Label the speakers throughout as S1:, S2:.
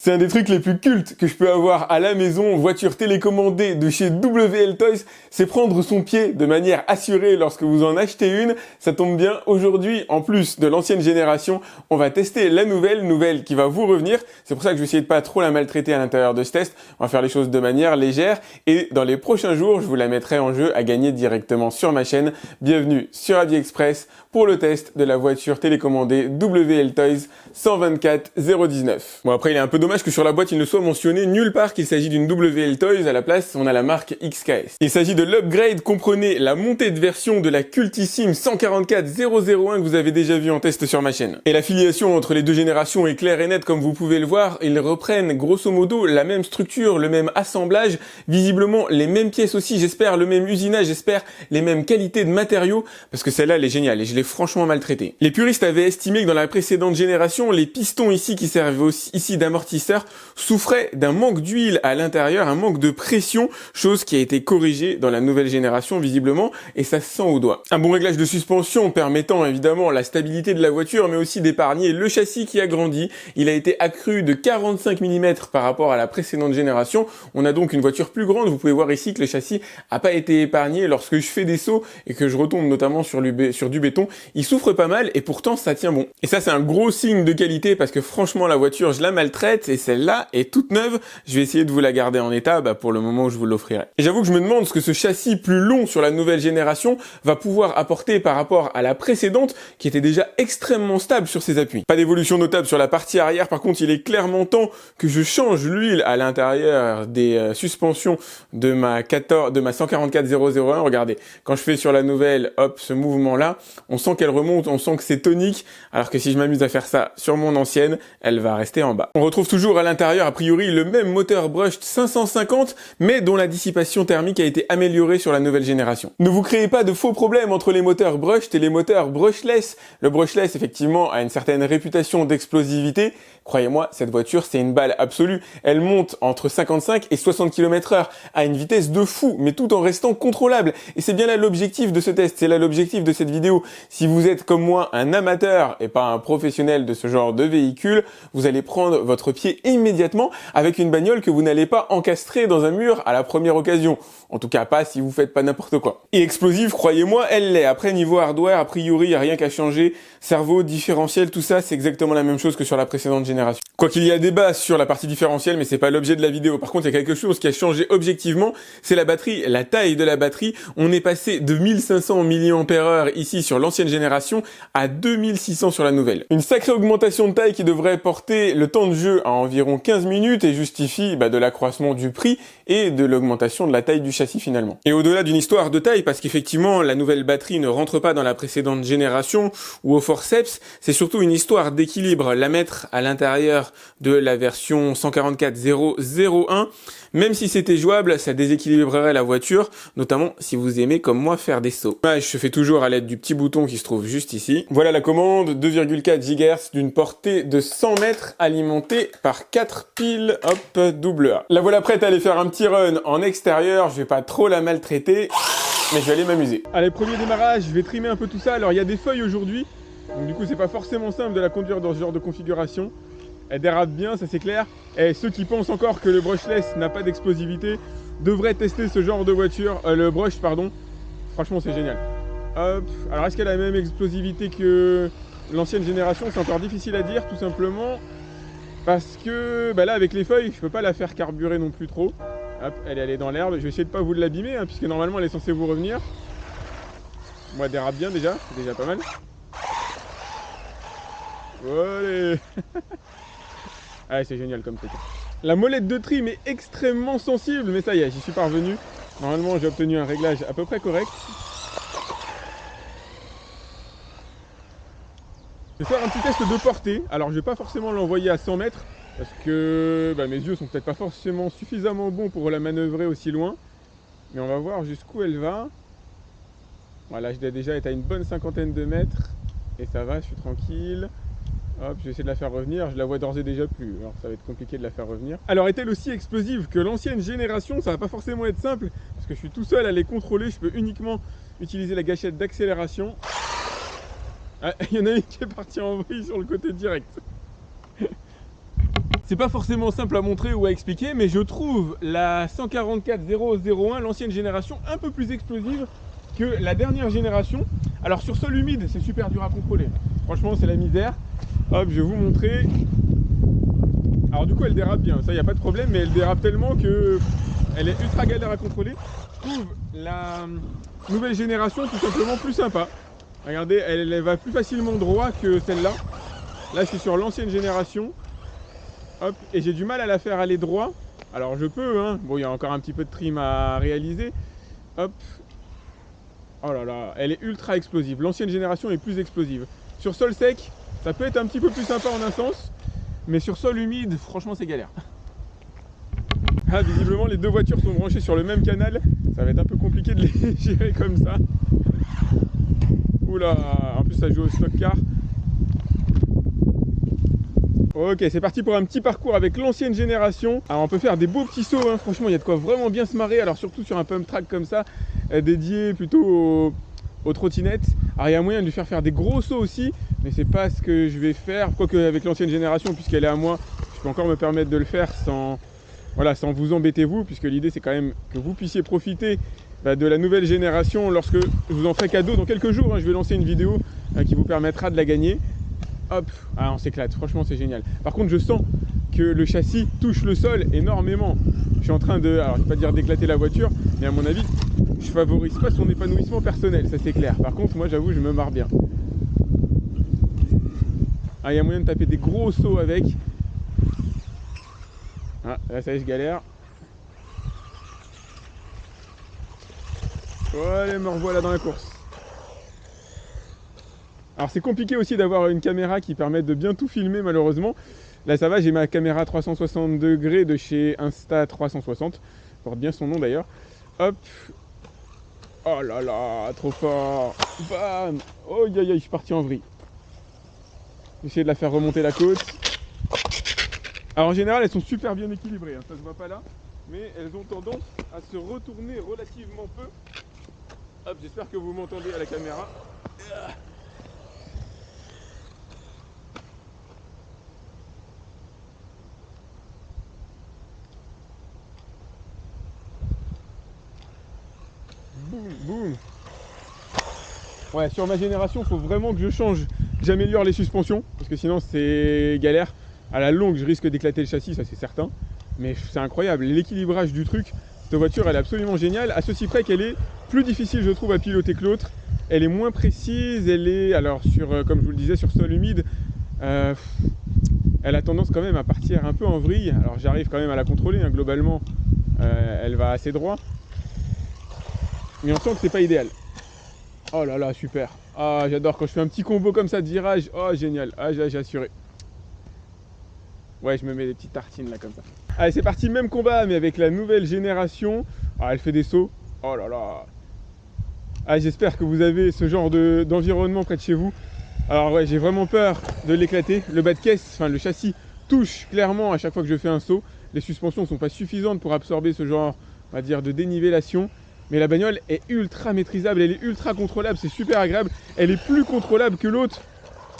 S1: C'est un des trucs les plus cultes que je peux avoir à la maison, voiture télécommandée de chez WL Toys, c'est prendre son pied de manière assurée lorsque vous en achetez une. Ça tombe bien, aujourd'hui, en plus de l'ancienne génération, on va tester la nouvelle qui va vous revenir. C'est pour ça que je vais essayer de pas trop la maltraiter à l'intérieur de ce test. On va faire les choses de manière légère et dans les prochains jours, je vous la mettrai en jeu à gagner directement sur ma chaîne. Bienvenue sur AviExpress pour le test de la voiture télécommandée WL Toys 124 019. Bon, après, il est un peu dommage que sur la boîte il ne soit mentionné nulle part qu'il s'agit d'une WL Toys. À la place, on a la marque XKS. Il s'agit de l'upgrade, comprenez la montée de version de la cultissime 144 001 que vous avez déjà vu en test sur ma chaîne. Et l'affiliation entre les deux générations est claire et nette comme vous pouvez le voir. Ils reprennent grosso modo la même structure, le même assemblage, visiblement les mêmes pièces aussi, j'espère le même usinage, j'espère les mêmes qualités de matériaux, parce que celle-là elle est géniale et je l'ai franchement maltraitée. Les puristes avaient estimé que dans la précédente génération, les pistons ici qui servent aussi ici d'amortisseur souffraient d'un manque d'huile à l'intérieur, un manque de pression, chose qui a été corrigée dans la nouvelle génération visiblement, et ça se sent au doigt. Un bon réglage de suspension permettant évidemment la stabilité de la voiture, mais aussi d'épargner le châssis qui a grandi. Il a été accru de 45 mm par rapport à la précédente génération. On a donc une voiture plus grande. Vous pouvez voir ici que le châssis n'a pas été épargné. Lorsque je fais des sauts et que je retombe notamment sur du béton, il souffre pas mal et pourtant ça tient bon. Et ça c'est un gros signe de qualité parce que franchement la voiture je la maltraite et celle-là est toute neuve. Je vais essayer de vous la garder en état pour le moment où je vous l'offrirai. Et j'avoue que je me demande ce que ce châssis plus long sur la nouvelle génération va pouvoir apporter par rapport à la précédente qui était déjà extrêmement stable sur ses appuis. Pas d'évolution notable sur la partie arrière, par contre il est clairement temps que je change l'huile à l'intérieur des suspensions de ma 144 001. Regardez, quand je fais sur la nouvelle, hop, ce mouvement là, on sent qu'elle remonte, on sent que c'est tonique, alors que si je m'amuse à faire ça sur mon ancienne, elle va rester en bas. On retrouve toujours à l'intérieur a priori le même moteur brushed 550, mais dont la dissipation thermique a été améliorée sur la nouvelle génération. Ne vous créez pas de faux problèmes entre les moteurs brushed et les moteurs brushless. Le brushless effectivement a une certaine réputation d'explosivité. Croyez-moi, cette voiture c'est une balle absolue. Elle monte entre 55 et 60 km/h à une vitesse de fou, mais tout en restant contrôlable. Et c'est bien là l'objectif de ce test, c'est là l'objectif de cette vidéo. Si vous êtes comme moi un amateur et pas un professionnel de ce genre de véhicule, vous allez prendre votre pied immédiatement avec une bagnole que vous n'allez pas encastrer dans un mur à la première occasion. En tout cas pas si vous faites pas n'importe quoi. Et explosive, croyez-moi, elle l'est. Après niveau hardware, a priori, il n'y a rien qu'à changer. Cerveau, différentiel, tout ça, c'est exactement la même chose que sur la précédente génération. Quoi qu'il y a débat sur la partie différentielle, mais c'est pas l'objet de la vidéo. Par contre, il y a quelque chose qui a changé objectivement, c'est la batterie, la taille de la batterie. On est passé de 1500 mAh ici sur l'ancienne génération à 2600 sur la nouvelle. Une sacrée augmentation de taille qui devrait porter le temps de jeu à environ 15 minutes et justifie de l'accroissement du prix et de l'augmentation de la taille du châssis finalement. Et au-delà d'une histoire de taille, parce qu'effectivement la nouvelle batterie ne rentre pas dans la précédente génération ou au forceps, c'est surtout une histoire d'équilibre. La mettre à l'intérieur de la version 144 001, même si c'était jouable, ça déséquilibrerait la voiture, notamment si vous aimez comme moi faire des sauts. Je fais toujours à l'aide du petit bouton qui se trouve juste ici. Voilà la commande, 2,4 GHz d'une portée de 100 mètres alimentée par 4 piles, hop, AA. La voilà prête à aller faire un petit run en extérieur, je vais pas trop la maltraiter, mais je vais aller m'amuser. Allez, premier démarrage, je vais trimer un peu tout ça. Alors il y a des feuilles aujourd'hui, donc du coup c'est pas forcément simple de la conduire dans ce genre de configuration. Elle dérape bien, ça c'est clair. Et ceux qui pensent encore que le brushless n'a pas d'explosivité devraient tester ce genre de voiture, le brush pardon. Franchement c'est génial. Hop. Alors est-ce qu'elle a la même explosivité que l'ancienne génération? C'est encore difficile à dire tout simplement. Parce que là avec les feuilles, je peux pas la faire carburer non plus trop. Hop, elle est allée dans l'herbe. Je vais essayer de pas vous l'abîmer puisque normalement elle est censée vous revenir. Moi elle dérape bien déjà, c'est déjà pas mal. Allez. Ah c'est génial comme truc. La molette de trim est extrêmement sensible, mais ça y est, j'y suis parvenu. Normalement j'ai obtenu un réglage à peu près correct. Je vais faire un petit test de portée. Alors je vais pas forcément l'envoyer à 100 mètres parce que mes yeux sont peut-être pas forcément suffisamment bons pour la manœuvrer aussi loin. Mais on va voir jusqu'où elle va. Voilà, je dois déjà être à une bonne cinquantaine de mètres. Et ça va, je suis tranquille. Hop, je vais essayer de la faire revenir, je la vois d'ores et déjà plus, alors ça va être compliqué de la faire revenir. Alors est-elle aussi explosive que l'ancienne génération? Ça va pas forcément être simple, parce que je suis tout seul à les contrôler, je peux uniquement utiliser la gâchette d'accélération. Ah, il y en a une qui est partie en vrille sur le côté direct. C'est pas forcément simple à montrer ou à expliquer, mais je trouve la 144001, l'ancienne génération, un peu plus explosive que la dernière génération. Alors sur sol humide, c'est super dur à contrôler. Franchement, c'est la misère. Hop, je vais vous montrer. Alors du coup, elle dérape bien, ça, il n'y a pas de problème, mais elle dérape tellement que elle est ultra galère à contrôler. Je trouve la nouvelle génération tout simplement plus sympa. Regardez, elle va plus facilement droit que celle-là. Là, je suis sur l'ancienne génération. Hop, et j'ai du mal à la faire aller droit. Alors je peux, hein. Bon, il y a encore un petit peu de trim à réaliser. Hop. Oh là là, elle est ultra explosive. L'ancienne génération est plus explosive. Sur sol sec, ça peut être un petit peu plus sympa en un sens. Mais sur sol humide, franchement, c'est galère. Ah, visiblement, les deux voitures sont branchées sur le même canal. Ça va être un peu compliqué de les gérer comme ça. Oula, en plus, ça joue au stock car. Ok, c'est parti pour un petit parcours avec l'ancienne génération. Alors on peut faire des beaux petits sauts, hein. Franchement il y a de quoi vraiment bien se marrer. Alors surtout sur un pump track comme ça, dédié plutôt aux trottinettes. Alors il y a moyen de lui faire des gros sauts aussi, mais c'est pas ce que je vais faire. Quoique avec l'ancienne génération, puisqu'elle est à moi, je peux encore me permettre de le faire sans vous embêter vous, puisque l'idée c'est quand même que vous puissiez profiter de la nouvelle génération lorsque je vous en ferai cadeau dans quelques jours, hein. Je vais lancer une vidéo qui vous permettra de la gagner. Hop, ah, on s'éclate, franchement c'est génial. Par contre je sens que le châssis touche le sol énormément. Je suis en train de, alors je ne vais pas dire d'éclater la voiture, mais à mon avis, je favorise pas son épanouissement personnel, ça c'est clair. Par contre moi j'avoue je me marre bien. Ah, il y a moyen de taper des gros sauts avec. Ah, là ça y est je galère. Allez, me revoilà dans la course. Alors c'est compliqué aussi d'avoir une caméra qui permette de bien tout filmer malheureusement. Là ça va, j'ai ma caméra 360 degrés de chez Insta360. Porte bien son nom d'ailleurs. Hop. Oh là là, trop fort. Bam. Oh aïe aïe, je suis parti en vrille. J'essaie de la faire remonter la côte. Alors en général elles sont super bien équilibrées, hein, ça se voit pas là. Mais elles ont tendance à se retourner relativement peu. Hop, j'espère que vous m'entendez à la caméra. Boum, boum. Ouais, sur ma génération, il faut vraiment que je change, que j'améliore les suspensions, parce que sinon c'est galère. À la longue, je risque d'éclater le châssis, ça c'est certain. Mais c'est incroyable, l'équilibrage du truc, cette voiture elle est absolument géniale, à ceci près qu'elle est plus difficile je trouve à piloter que l'autre. Elle est moins précise, elle est, alors sur, comme je vous le disais, sur sol humide, elle a tendance quand même à partir un peu en vrille. Alors j'arrive quand même à la contrôler, hein, globalement, elle va assez droit. Mais on sent que c'est pas idéal. Oh là là, super. Ah, j'adore quand je fais un petit combo comme ça de virage. Oh, génial. Ah, j'ai assuré. Ouais, je me mets des petites tartines là comme ça. Allez, c'est parti, même combat, mais avec la nouvelle génération. Ah, elle fait des sauts. Oh là là. Ah, j'espère que vous avez ce genre d'environnement près de chez vous. Alors ouais, j'ai vraiment peur de l'éclater. Le bas de caisse, enfin le châssis, touche clairement à chaque fois que je fais un saut. Les suspensions ne sont pas suffisantes pour absorber ce genre, on va dire, de dénivellation. Mais la bagnole est ultra maîtrisable, elle est ultra contrôlable, c'est super agréable. Elle est plus contrôlable que l'autre.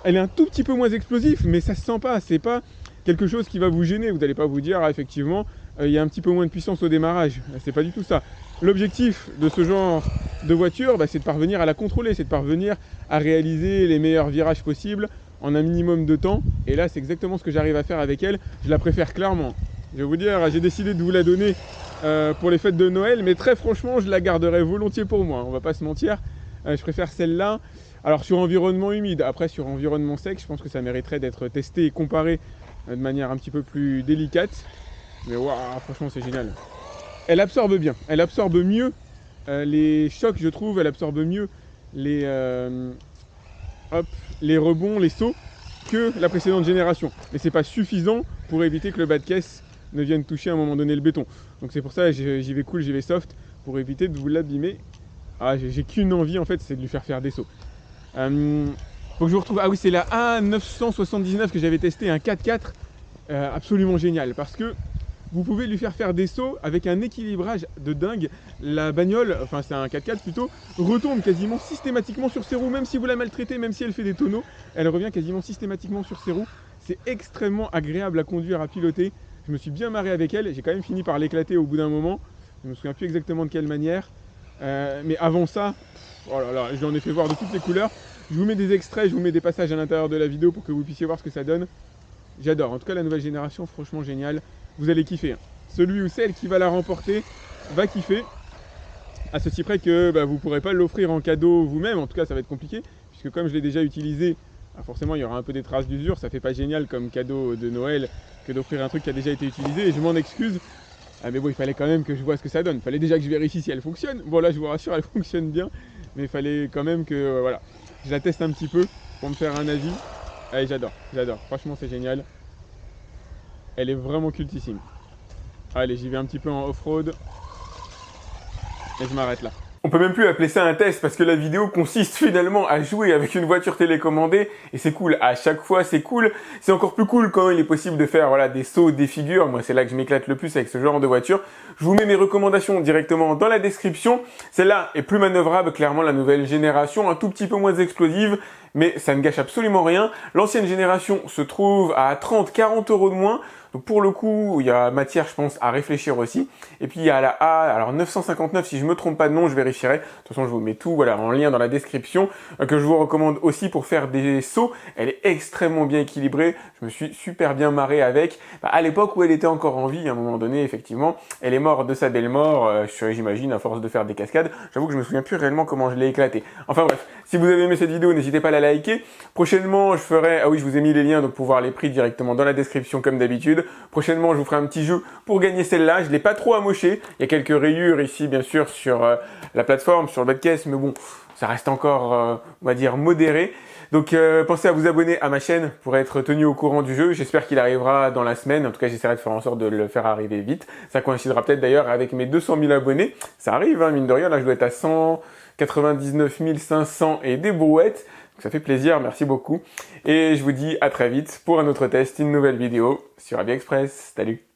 S1: Elle est un tout petit peu moins explosive, mais ça se sent pas. C'est pas quelque chose qui va vous gêner. Vous n'allez pas vous dire, ah, effectivement, il y a un petit peu moins de puissance au démarrage. C'est pas du tout ça. L'objectif de ce genre de voiture, c'est de parvenir à la contrôler, c'est de parvenir à réaliser les meilleurs virages possibles en un minimum de temps. Et là, c'est exactement ce que j'arrive à faire avec elle. Je la préfère clairement. Je vais vous dire, j'ai décidé de vous la donner pour les fêtes de Noël, mais très franchement, je la garderai volontiers pour moi. On va pas se mentir. Je préfère celle-là. Alors sur environnement humide, après sur environnement sec, je pense que ça mériterait d'être testé et comparé de manière un petit peu plus délicate. Mais waouh, franchement, c'est génial. Elle absorbe bien, elle absorbe mieux les chocs, je trouve. Elle absorbe mieux les, hop, les rebonds, les sauts que la précédente génération. Mais c'est pas suffisant pour éviter que le bas de caisse ne vienne toucher à un moment donné le béton. Donc c'est pour ça que j'y vais cool, j'y vais soft, pour éviter de vous l'abîmer. Ah, j'ai qu'une envie en fait, c'est de lui faire des sauts. Faut que je vous retrouve. Ah oui, c'est la A979 que j'avais testé, un 4x4, absolument génial, parce que vous pouvez lui faire des sauts avec un équilibrage de dingue. La bagnole, enfin c'est un 4x4 plutôt, retombe quasiment systématiquement sur ses roues, même si vous la maltraitez, même si elle fait des tonneaux, elle revient quasiment systématiquement sur ses roues. c'est extrêmement agréable à conduire, à piloter. Je me suis bien marré avec elle. J'ai quand même fini par l'éclater au bout d'un moment. Je ne me souviens plus exactement de quelle manière. Mais avant ça, oh là là, je l'en ai fait voir de toutes les couleurs. Je vous mets des extraits, je vous mets des passages à l'intérieur de la vidéo pour que vous puissiez voir ce que ça donne. J'adore. En tout cas, la nouvelle génération, franchement génial. Vous allez kiffer. Celui ou celle qui va la remporter va kiffer. À ceci près que vous ne pourrez pas l'offrir en cadeau vous-même. En tout cas, ça va être compliqué. Puisque comme je l'ai déjà utilisé, forcément, il y aura un peu des traces d'usure. Ça fait pas génial comme cadeau de Noël que d'offrir un truc qui a déjà été utilisé. Et je m'en excuse. Mais bon, il fallait quand même que je vois ce que ça donne. Il fallait déjà que je vérifie si elle fonctionne. Bon, là, je vous rassure, elle fonctionne bien. Mais il fallait quand même que voilà, je la teste un petit peu pour me faire un avis. Allez, j'adore, j'adore. Franchement, c'est génial. Elle est vraiment cultissime. Allez, j'y vais un petit peu en off-road. Et je m'arrête là. On peut même plus appeler ça un test parce que la vidéo consiste finalement à jouer avec une voiture télécommandée et c'est cool. À chaque fois, c'est cool. C'est encore plus cool quand il est possible de faire voilà, des sauts, des figures. Moi, c'est là que je m'éclate le plus avec ce genre de voiture. Je vous mets mes recommandations directement dans la description. Celle-là est plus manœuvrable, clairement la nouvelle génération, un tout petit peu moins explosive, mais ça ne gâche absolument rien. L'ancienne génération se trouve à 30-40 € de moins. Donc pour le coup, il y a matière, je pense, à réfléchir aussi. Et puis il y a la A, alors 959, si je me trompe pas de nom, je vérifierai. De toute façon, je vous mets tout voilà, en lien dans la description, que je vous recommande aussi pour faire des sauts. Elle est extrêmement bien équilibrée. Je me suis super bien marré avec. À l'époque où elle était encore en vie, à un moment donné, effectivement, elle est morte de sa belle mort, j'imagine, à force de faire des cascades. J'avoue que je me souviens plus réellement comment je l'ai éclaté. Enfin bref, si vous avez aimé cette vidéo, n'hésitez pas à la liker. Prochainement, je ferai, ah oui, je vous ai mis les liens donc pour voir les prix directement dans la description comme d'habitude. Prochainement, je vous ferai un petit jeu pour gagner celle-là. Je l'ai pas trop amoché. Il y a quelques rayures ici, bien sûr, sur la plateforme, sur le bas de caisse, mais bon, ça reste encore, on va dire, modéré. Donc, pensez à vous abonner à ma chaîne pour être tenu au courant du jeu. J'espère qu'il arrivera dans la semaine. En tout cas, j'essaierai de faire en sorte de le faire arriver vite. Ça coïncidera peut-être d'ailleurs avec mes 200 000 abonnés. Ça arrive, hein, mine de rien. Là, je dois être à 199 500 et des brouettes. Donc, ça fait plaisir. Merci beaucoup. Et je vous dis à très vite pour un autre test, une nouvelle vidéo sur AviExpress. Salut!